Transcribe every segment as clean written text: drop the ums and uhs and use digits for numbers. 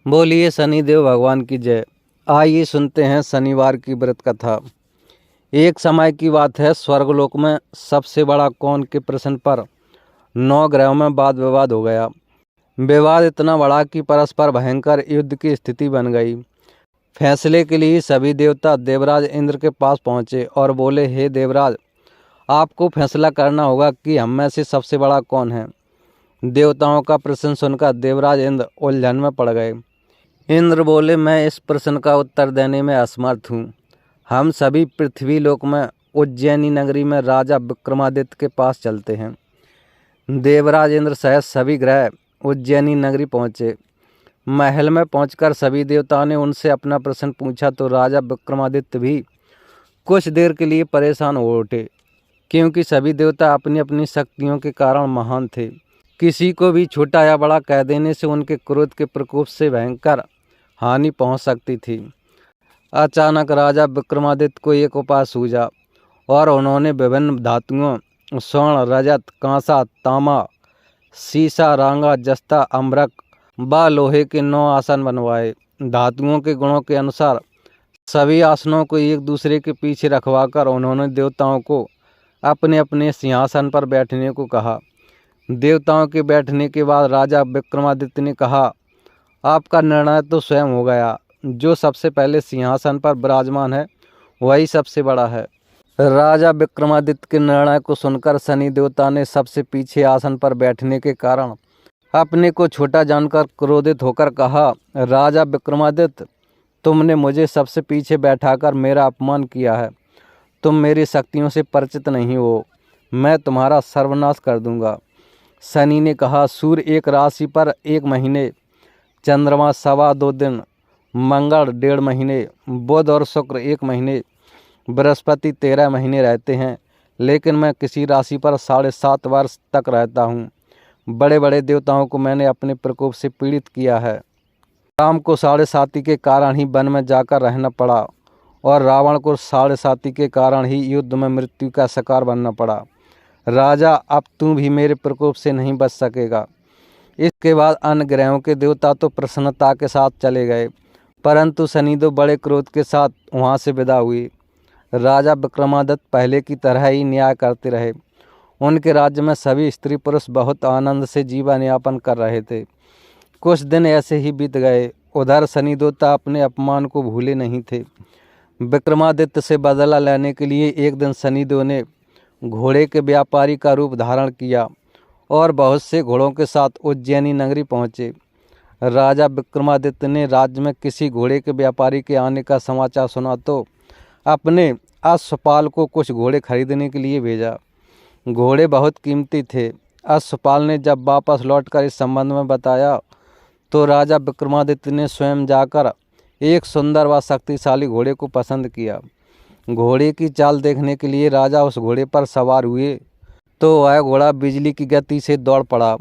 बोलिए शनिदेव भगवान की जय। आइए सुनते हैं शनिवार की व्रत कथा। एक समय की बात है, स्वर्गलोक में सबसे बड़ा कौन के प्रश्न पर 9 ग्रहों में वाद विवाद हो गया। विवाद इतना बड़ा कि परस्पर भयंकर युद्ध की स्थिति बन गई। फैसले के लिए सभी देवता देवराज इंद्र के पास पहुँचे और बोले, हे देवराज, आपको फैसला करना होगा कि हम में से सबसे बड़ा कौन है। देवताओं का प्रश्न सुनकर देवराज इंद्र उलझन में पड़ गए। इंद्र बोले, मैं इस प्रश्न का उत्तर देने में असमर्थ हूँ। हम सभी पृथ्वी लोक में उज्जैनी नगरी में राजा विक्रमादित्य के पास चलते हैं। देवराज इंद्र सहित सभी ग्रह उज्जैनी नगरी पहुँचे। महल में पहुंचकर सभी देवताओं ने उनसे अपना प्रश्न पूछा तो राजा विक्रमादित्य भी कुछ देर के लिए परेशान हो उठे, क्योंकि सभी देवता अपनी अपनी शक्तियों के कारण महान थे। किसी को भी छोटा या बड़ा कह देने से उनके क्रोध के प्रकोप से भयंकर हानि पहुंच सकती थी। अचानक राजा विक्रमादित्य को एक उपाय सूझा और उन्होंने विभिन्न धातुओं स्वर्ण, रजत, कांसा, तांबा, सीसा, रांगा, जस्ता, अम्बरक व लोहे के 9 आसन बनवाए। धातुओं के गुणों के अनुसार सभी आसनों को एक दूसरे के पीछे रखवाकर उन्होंने देवताओं को अपने अपने सिंहासन पर बैठने को कहा। देवताओं के बैठने के बाद राजा विक्रमादित्य ने कहा, आपका निर्णय तो स्वयं हो गया। जो सबसे पहले सिंहासन पर विराजमान है वही सबसे बड़ा है। राजा विक्रमादित्य के निर्णय को सुनकर शनि देवता ने सबसे पीछे आसन पर बैठने के कारण अपने को छोटा जानकर क्रोधित होकर कहा, राजा विक्रमादित्य, तुमने मुझे सबसे पीछे बैठाकर मेरा अपमान किया है। तुम मेरी शक्तियों से परिचित नहीं हो। मैं तुम्हारा सर्वनाश कर दूंगा। शनि ने कहा, सूर्य एक राशि पर 1 महीने, चंद्रमा 2.25 दिन, मंगल 1.5 महीने, बुध और शुक्र 1 महीने, बृहस्पति 13 महीने रहते हैं, लेकिन मैं किसी राशि पर 7.5 वर्ष तक रहता हूँ। बड़े बड़े देवताओं को मैंने अपने प्रकोप से पीड़ित किया है। राम को 7.5 के कारण ही वन में जाकर रहना पड़ा और रावण को 7.5 के कारण ही युद्ध में मृत्यु का शिकार बनना पड़ा। राजा, अब तू भी मेरे प्रकोप से नहीं बच सकेगा। इसके बाद अन्य ग्रहों के देवता तो प्रसन्नता के साथ चले गए, परंतु शनिदेव बड़े क्रोध के साथ वहां से विदा हुए। राजा विक्रमादित्य पहले की तरह ही न्याय करते रहे। उनके राज्य में सभी स्त्री पुरुष बहुत आनंद से जीवन यापन कर रहे थे। कुछ दिन ऐसे ही बीत गए। उधर शनि देवता अपने अपमान को भूले नहीं थे। विक्रमादित्य से बदला लेने के लिए एक दिन शनिदेव ने घोड़े के व्यापारी का रूप धारण किया और बहुत से घोड़ों के साथ उज्जैनी नगरी पहुँचे। राजा विक्रमादित्य ने राज्य में किसी घोड़े के व्यापारी के आने का समाचार सुना तो अपने अश्वपाल को कुछ घोड़े खरीदने के लिए भेजा। घोड़े बहुत कीमती थे। अश्वपाल ने जब वापस लौटकर इस संबंध में बताया तो राजा विक्रमादित्य ने स्वयं जाकर एक सुंदर व शक्तिशाली घोड़े को पसंद किया। घोड़े की चाल देखने के लिए राजा उस घोड़े पर सवार हुए तो वह घोड़ा बिजली की गति से दौड़ पड़ा।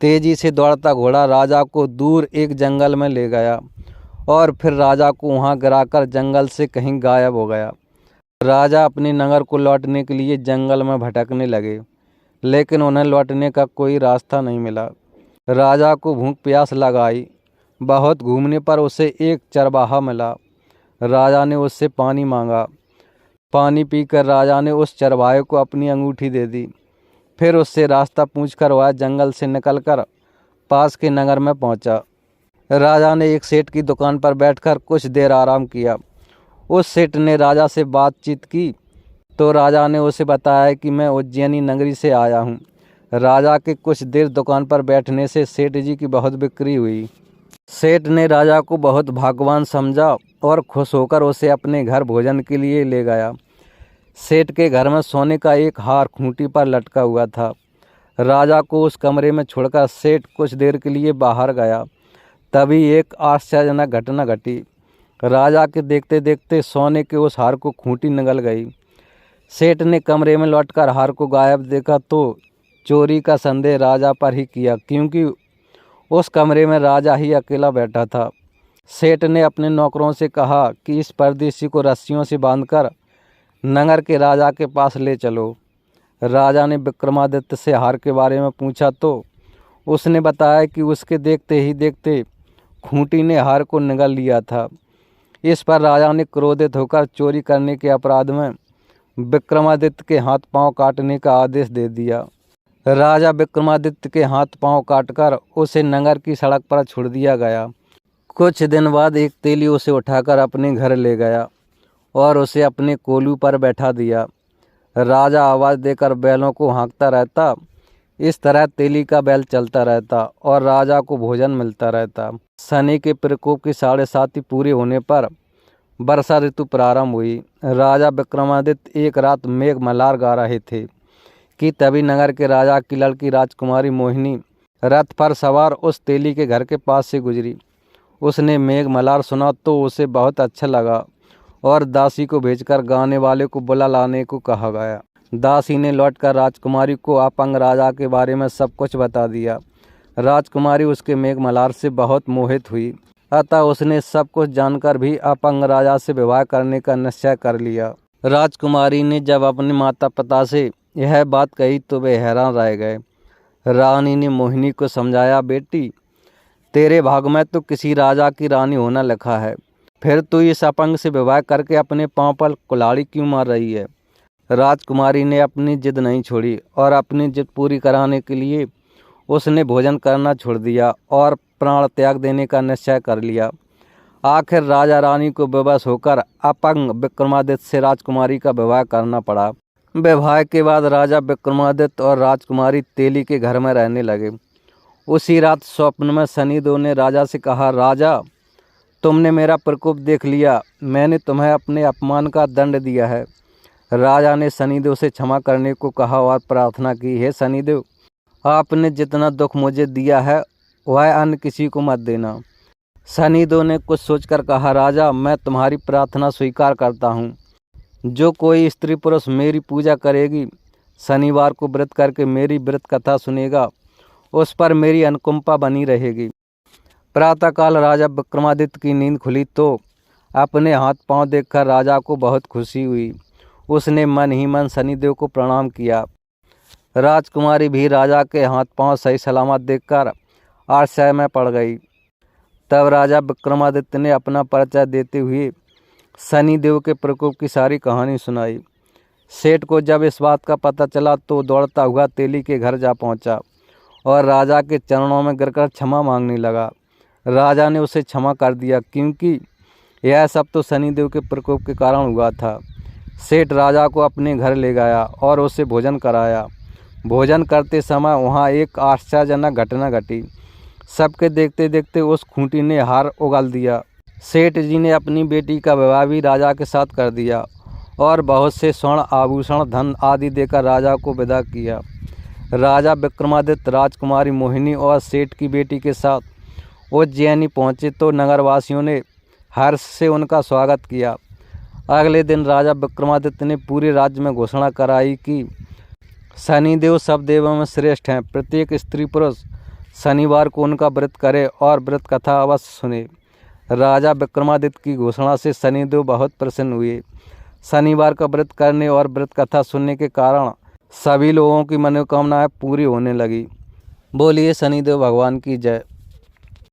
तेजी से दौड़ता घोड़ा राजा को दूर एक जंगल में ले गया और फिर राजा को वहां गिराकर जंगल से कहीं गायब हो गया। राजा अपने नगर को लौटने के लिए जंगल में भटकने लगे, लेकिन उन्हें लौटने का कोई रास्ता नहीं मिला। राजा को भूख प्यास लगाई। बहुत घूमने पर उसे एक चरवाहा मिला। राजा ने उससे पानी मांगा। पानी पीकर राजा ने उस चरवाहे को अपनी अंगूठी दे दी। फिर उससे रास्ता पूछकर वह जंगल से निकलकर पास के नगर में पहुंचा। राजा ने एक सेठ की दुकान पर बैठकर कुछ देर आराम किया। उस सेठ ने राजा से बातचीत की तो राजा ने उसे बताया कि मैं उज्जैनी नगरी से आया हूँ। राजा के कुछ देर दुकान पर बैठने से सेठ जी की बहुत बिक्री हुई। सेठ ने राजा को बहुत भाग्यवान समझा और खुश होकर उसे अपने घर भोजन के लिए ले गया। सेठ के घर में सोने का एक हार खूंटी पर लटका हुआ था। राजा को उस कमरे में छोड़कर सेठ कुछ देर के लिए बाहर गया। तभी एक आश्चर्यजनक घटना घटी। राजा के देखते देखते सोने के उस हार को खूंटी निगल गई। सेठ ने कमरे में लौटकर हार को गायब देखा तो चोरी का संदेह राजा पर ही किया, क्योंकि उस कमरे में राजा ही अकेला बैठा था। सेठ ने अपने नौकरों से कहा कि इस परदेशी को रस्सियों से बांधकर नगर के राजा के पास ले चलो। राजा ने विक्रमादित्य से हार के बारे में पूछा तो उसने बताया कि उसके देखते ही देखते खूंटी ने हार को निगल लिया था। इस पर राजा ने क्रोधित होकर चोरी करने के अपराध में विक्रमादित्य के हाथ पांव काटने का आदेश दे दिया। राजा विक्रमादित्य के हाथ पांव काटकर उसे नगर की सड़क पर छोड़ दिया गया। कुछ दिन बाद एक तेली उसे उठाकर अपने घर ले गया और उसे अपने कोलू पर बैठा दिया। राजा आवाज़ देकर बैलों को हाँकता रहता। इस तरह तेली का बैल चलता रहता और राजा को भोजन मिलता रहता। शनि के प्रकोप की 7.5 पूरे होने पर वर्षा ऋतु प्रारंभ हुई। राजा विक्रमादित्य एक रात मेघ मल्हार गा रहे थे कि तभी नगर के राजा की लड़की राजकुमारी मोहिनी रथ पर सवार उस तेली के घर के पास से गुजरी। उसने मेघ मल्हार सुना तो उसे बहुत अच्छा लगा और दासी को भेजकर गाने वाले को बुला लाने को कहा गया। दासी ने लौटकर राजकुमारी को अपंग राजा के बारे में सब कुछ बता दिया। राजकुमारी उसके मेघ मल्हार से बहुत मोहित हुई, अतः उसने सब कुछ जानकर भी अपंग राजा से विवाह करने का निश्चय कर लिया। राजकुमारी ने जब अपने माता पिता से यह बात कही तो वे हैरान रह गए। रानी ने मोहिनी को समझाया, बेटी तेरे भाग में तो किसी राजा की रानी होना लिखा है, फिर तू इस अपंग से विवाह करके अपने पांव पर कुल्हाड़ी क्यों मार रही है। राजकुमारी ने अपनी जिद नहीं छोड़ी और अपनी जिद पूरी कराने के लिए उसने भोजन करना छोड़ दिया और प्राण त्याग देने का निश्चय कर लिया। आखिर राजा रानी को विवश होकर अपंग विक्रमादित्य से राजकुमारी का विवाह करना पड़ा। विवाह के बाद राजा विक्रमादित्य और राजकुमारी तेली के घर में रहने लगे। उसी रात स्वप्न में शनिदेव ने राजा से कहा, राजा तुमने मेरा प्रकोप देख लिया, मैंने तुम्हें अपने अपमान का दंड दिया है। राजा ने शनिदेव से क्षमा करने को कहा और प्रार्थना की, हे शनिदेव आपने जितना दुख मुझे दिया है वह अन्य किसी को मत देना। शनिदेव ने कुछ सोचकर कहा, राजा मैं तुम्हारी प्रार्थना स्वीकार करता हूँ। जो कोई स्त्री पुरुष मेरी पूजा करेगी, शनिवार को व्रत करके मेरी व्रत कथा सुनेगा, उस पर मेरी अनुकंपा बनी रहेगी। प्रातःकाल राजा विक्रमादित्य की नींद खुली तो अपने हाथ पांव देखकर राजा को बहुत खुशी हुई। उसने मन ही मन शनिदेव को प्रणाम किया। राजकुमारी भी राजा के हाथ पांव सही सलामत देखकर आश्चर्य में पड़ गई। तब राजा विक्रमादित्य ने अपना परिचय देते हुए शनिदेव के प्रकोप की सारी कहानी सुनाई। सेठ को जब इस बात का पता चला तो दौड़ता हुआ तेली के घर जा पहुंचा और राजा के चरणों में गिरकर क्षमा मांगने लगा। राजा ने उसे क्षमा कर दिया क्योंकि यह सब तो शनिदेव के प्रकोप के कारण हुआ था। सेठ राजा को अपने घर ले गया और उसे भोजन कराया। भोजन करते समय वहाँ एक आश्चर्यजनक घटना घटी। सबके देखते देखते उस खूंटी ने हार उगल दिया। सेठ जी ने अपनी बेटी का विवाह भी राजा के साथ कर दिया और बहुत से स्वर्ण आभूषण धन आदि देकर राजा को विदा किया। राजा विक्रमादित्य राजकुमारी मोहिनी और सेठ की बेटी के साथ उज्जैनी पहुँचे तो नगरवासियों ने हर्ष से उनका स्वागत किया। अगले दिन राजा विक्रमादित्य ने पूरे राज्य में घोषणा कराई कि शनिदेव सब देवों में श्रेष्ठ हैं। प्रत्येक स्त्री पुरुष शनिवार को उनका व्रत करे और व्रत कथा अवश्य सुने। राजा विक्रमादित्य की घोषणा से शनिदेव बहुत प्रसन्न हुए। शनिवार का व्रत करने और व्रत कथा सुनने के कारण सभी लोगों की मनोकामनाएं पूरी होने लगी। बोलिए शनिदेव भगवान की जय।